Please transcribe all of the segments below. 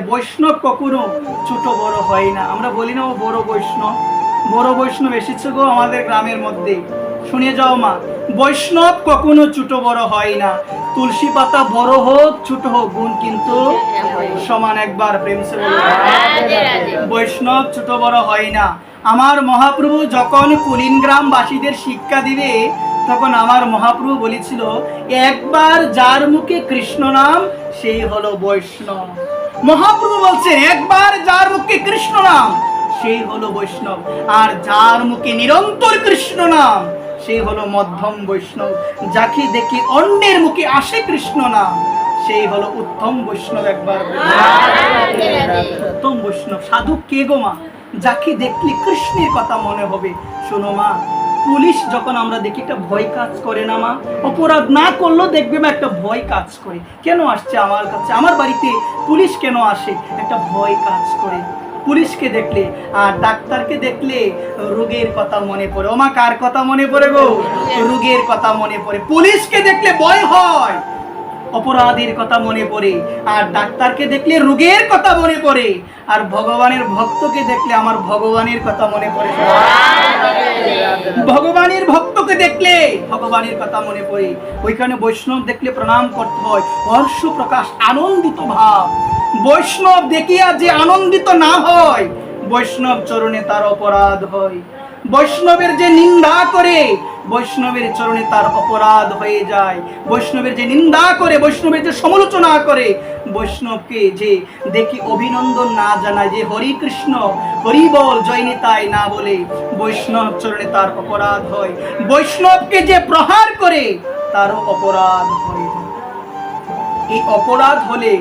বৈষ্ণব কখনো ছোট বড় হয় না। আমরা বলি না ও বড় বৈষ্ণব এসেছে গো আমাদের গ্রামের মধ্যে, শুনে যাও মা, বৈষ্ণব কখনো ছোট বড় হয় না। তুলসী পাতা বড় হোক ছোট হোক, গুণ কিন্তু সমান। একবার প্রেম সে বলুন, বৈষ্ণব ছোট বড় হয় না। আমার মহাপ্রভু যখন কুলিন গ্রামবাসীদের শিক্ষা দিবে, তখন আমার মহাপ্রভু বলেছিল, একবার যার মুখে কৃষ্ণ নাম সেই হলো বৈষ্ণব। মহাপ্রভু বলছেন, একবার যার মুখে কৃষ্ণ নাম সেই হলো বৈষ্ণব, আর যার মুখে নিরন্তর কৃষ্ণ নাম সেই হলো মধ্যম বৈষ্ণব। যাকে দেখি অন্যের মুখে আসে কৃষ্ণ নাম সেই হলো উত্তম বৈষ্ণব। একবার উত্তম বৈষ্ণব সাধু কে গো মা? যাকে দেখলে কৃষ্ণের কথা মনে হবে। শোনো মা, পুলিশ যখন আমরা দেখি একটা ভয় কাজ করে না মা? অপরাধ না করলেও দেখবে মা একটা ভয় কাজ করে। কেন আসছে আমার কাছে, আমার বাড়িতে পুলিশ কেন আসে? একটা ভয় কাজ করে। পুলিশকে দেখলে আর ডাক্তারকে দেখলে রোগের কথা মনে পড়ে। ওমা কার কথা মনে পড়ে গো? রোগের কথা মনে পড়ে। পুলিশকে দেখলে ভয় হয়, অপরাধের কথা মনে পড়ে। আর ডাক্তারকে দেখলে রোগের কথা মনে পড়ে। আর ভগবানের ভক্তকে দেখলে আমার ভগবানের কথা মনে পড়ে। ভগবানের ভক্তকে দেখলে ভগবানের কথা মনে পড়ে। ওইখানে বৈষ্ণব দেখলে প্রণাম করতে হয়, হর্ষ প্রকাশ, আনন্দিত ভাব। বৈষ্ণব দেখিয়া যে আনন্দিত না হয়, বৈষ্ণব চরণে তার অপরাধ হয়। বৈষ্ণবের যে নিন্দা করে, বৈষ্ণবের চরণে তার অপরাধ হয়ে যায়। বৈষ্ণবের যে নিন্দা করে, বৈষ্ণবের যে সমালোচনা করে, বৈষ্ণবকে যে দেখি অভিনন্দন না জানায়, যে হরি কৃষ্ণ হরি বল জয় নিতাই না বলে, বৈষ্ণব চরণে তার অপরাধ হয়। বৈষ্ণবকে যে প্রহার করে, তারও অপরাধ হয়। এই অপরাধ হলে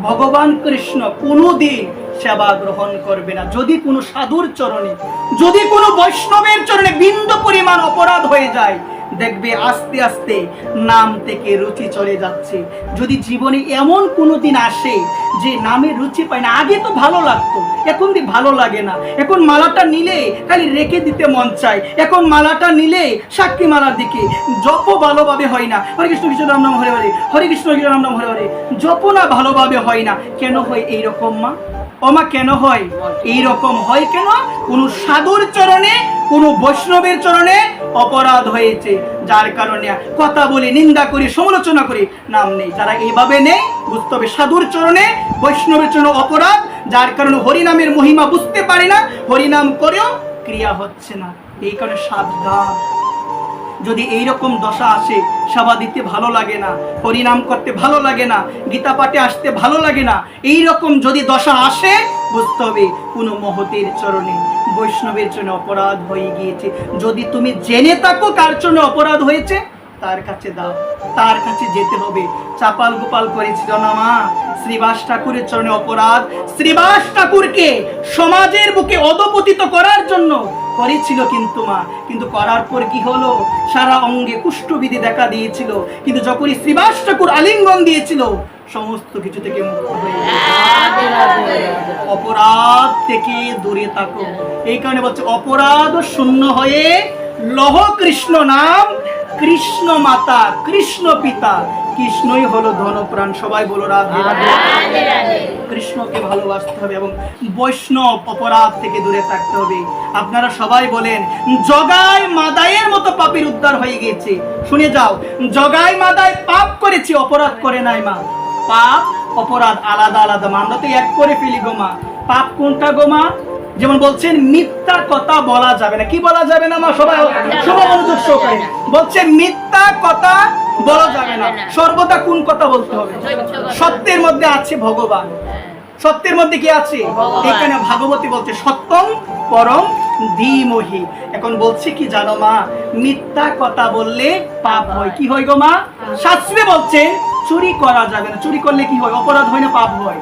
ভগবান কৃষ্ণ কোনোদিন সেবা গ্রহণ করবে না। যদি কোনো সাধুর চরণে, যদি কোনো বৈষ্ণবের চরণে বিন্দু পরিমাণ অপরাধ হয়ে যায়, দেখবে আস্তে আস্তে নাম থেকে রুচি চলে যাচ্ছে। যদি জীবনে এমন কোনো দিন আসে যে নামে রুচি পায় না, আগে তো ভালো লাগতো, এখন ভালো লাগে না। এখন মালাটা নিলে খালি রেখে দিতে মন চায়। এখন মালাটা নিলে সাক্ষী মালার দিকে জপ ভালোভাবে হয় না। হরে কৃষ্ণ কৃষ্ণ রাম নাম হরে হরে, হরে কৃষ্ণ কৃষ্ণ রাম নাম হরে হরে, জপ না ভালোভাবে হয় না। কেন হয় এইরকম মা? ওমা কেন হয় এইরকম? হয় কেন? কোন সাধুর চরণে, কোন বৈষ্ণবের চরণে অপরাধ হয়েছে, যার কারণে কথা বলে, নিন্দা করে, সমালোচনা করে নাম নেই। যারা এইভাবে নেই, বুঝতে হবে সাধুর চরণে, বৈষ্ণবের চরণে অপরাধ, যার কারণে হরিনামের মহিমা বুঝতে পারে না, হরিনাম করেও ক্রিয়া হচ্ছে না। এই কারণে সাবধান। যদি এইরকম দশা আসে, সেবা দিতে ভালো লাগে না, হরিনাম করতে ভালো লাগে না, গীতা পাঠে আসতে ভালো লাগে না, এইরকম যদি দশা আসে, বুঝতে হবে কোনো মহতের চরণে, বৈষ্ণবের জন্য অপরাধ হয়ে গিয়েছে। যদি তুমি জেনে থাকো কার জন্য অপরাধ হয়েছে, তার কাছে দাও, তার কাছে যেতে হবে। চাপাল গোপাল করেছিল না মা? শ্রীবাস ঠাকুরের চরণে অপরাধ। শ্রীবাস ঠাকুরকে সমাজের বুকে অধপতিত করার জন্য করেছিল কিন্তু মা, কিন্তু করার পর কি হলো? সারা অঙ্গে কুষ্ঠবিধি দেখা দিয়েছিল। কিন্তু যখনই শ্রীবাস ঠাকুর আলিঙ্গন দিয়েছিল, সমস্ত কিছু থেকে মুক্ত হয়ে অপরাধ থেকে দূরে থাকো। এই কারণে বলছে, অপরাধ শূন্য হয়ে লহ কৃষ্ণ নাম, কৃষ্ণ মাতা, কৃষ্ণ পিতা, কৃষ্ণই হলো ধনপ্রাণ। সবাই বলো রাধে রাধে। কৃষ্ণকে ভালোবাসতে হবে এবং বৈষ্ণব অপরাধ থেকে দূরে থাকতে হবে। আপনারা সবাই বলেন, জগাই মাদাইয়ের মতো পাপীর উদ্ধার হয়ে গেছে। শুনে যাও, জগাই মাদাই পাপ করেছে, অপরাধ করে নাই মা। পাপ অপরাধ আলাদা আলাদা মা, আমরা তো এক করে ফেলি গো মা। পাপ কোনটা গো মা? যেমন বলছেন মিথ্যা কথা বলা যাবে না। কি বলা যাবে না মা? সবাই সবাই মনোযোগ সহকারে বলছে, মিথ্যা কথা বলা যাবে না। সর্বদা কোন কথা বলতে হবে? সত্যের মধ্যে আছে ভগবান। সত্যের মধ্যে কি আছে? এখানে ভাগবতী বলছে, সত্যম পরম ধীমহি। এখন বলছে কি জানো মা? মিথ্যা কথা বললে পাপ হয়। কি হয় গো মা? শাস্ত্রে বলছে চুরি করা যাবে না। চুরি করলে কি হয়? অপরাধ হয় না পাপ হয়?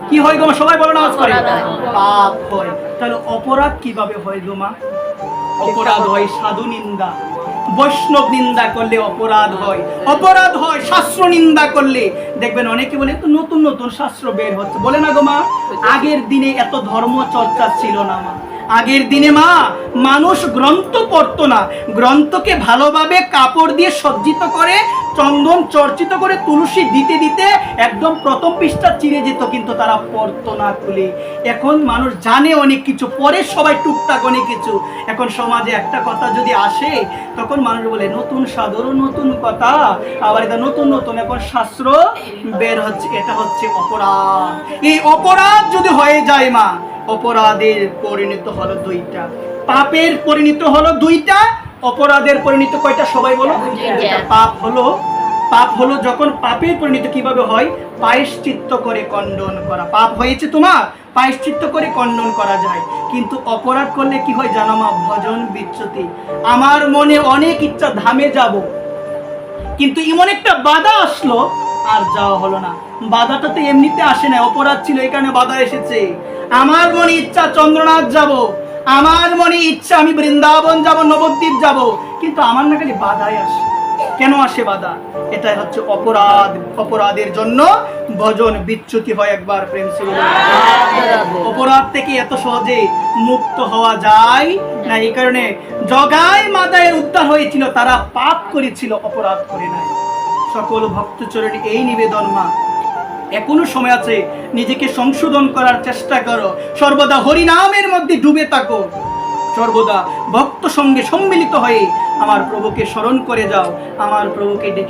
কি হয় গো মা? সবাই বলো নামাজ করে, পাপ হয়। তাহলে অপরাধ কিভাবে হয় গো মা? অপরাধ হয় সাধু নিন্দা, বৈষ্ণব নিন্দা করলে অপরাধ হয়। অপরাধ হয় শাস্ত্র নিন্দা করলে। দেখবেন অনেকে বলে তো নতুন নতুন শাস্ত্র বের হচ্ছে, বলে না গো মা? আগের দিনে এত ধর্ম চর্চা ছিল না মা। আগের দিনে মা মানুষ গ্রন্থ পড়তো না, গ্রন্থকে ভালোভাবে কাপড় দিয়ে সজ্জিত করে, চন্দন চর্চিত করে, তুলসী দিতে দিতে একদম প্রথম পৃষ্ঠা চিরে যেত, কিন্তু তারা পড়তো না খুলে। এখন মানুষ জানে অনেক কিছু, পরে সবাই টুকটাক অনেক কিছু। এখন সমাজে একটা কথা যদি আসে, তখন মানুষ বলে নতুন সাধারণ নতুন কথা, আবার এটা নতুন নতুন এখন শাস্ত্র বের হচ্ছে, এটা হচ্ছে অপরাধ। এই অপরাধ যদি হয়ে যায় মা, অপরাধের পরিণত হলো দুইটা, পাপের পরিণত হলো দুইটা, অপরাধের পরিণত কয়টা সবাই বলো? পাপ হলো যখন পাপের পরিণত কিভাবে হয়? প্রায়শ্চিত্ত করে খণ্ডন করা। পাপ হয়েছে তোমার, প্রায়শ্চিত্ত করে খণ্ডন করা যায়। কিন্তু অপরাধ করলে কি হয় জানো মা? ভজন বিচ্যুতি। আমার মনে অনেক ইচ্ছা ধামে যাব, কিন্তু এমন একটা বাধা আসলো, আর যাওয়া হলো না। বাধাটা তো এমনিতে আসে না, অপরাধ ছিল এই কারণে বাধা এসেছে। আমার মনে ইচ্ছা চন্দ্রনাথ যাব, আমার মনে ইচ্ছা আমি বৃন্দাবন যাব, নবদ্বীপ যাব, কিন্তু আমার না খালি বাধাই আসে। কেন আসে বাধা? এটাই হচ্ছে অপরাধ। অপরাধের জন্য ভজন বিচ্যুতি হয়। একবার প্রেম ছিল। অপরাধ থেকে এত সহজে মুক্ত হওয়া যায় না। এই কারণে জগাই মাদায়ের উদ্ধার হয়েছিল, তারা পাপ করেছিল, অপরাধ করে নাই। সকল ভক্তচরণে এই নিবেদন মা, এখনো সময় আছে, নিজেকে সংশোধন করার চেষ্টা করো, সর্বদা হরিনামের মধ্যে ডুবে থাকো, সর্বদা ভক্ত সঙ্গে সম্মিলিত হয়ে আমার প্রভুকে স্মরণ করে যাও, আমার প্রভুকে ডেকে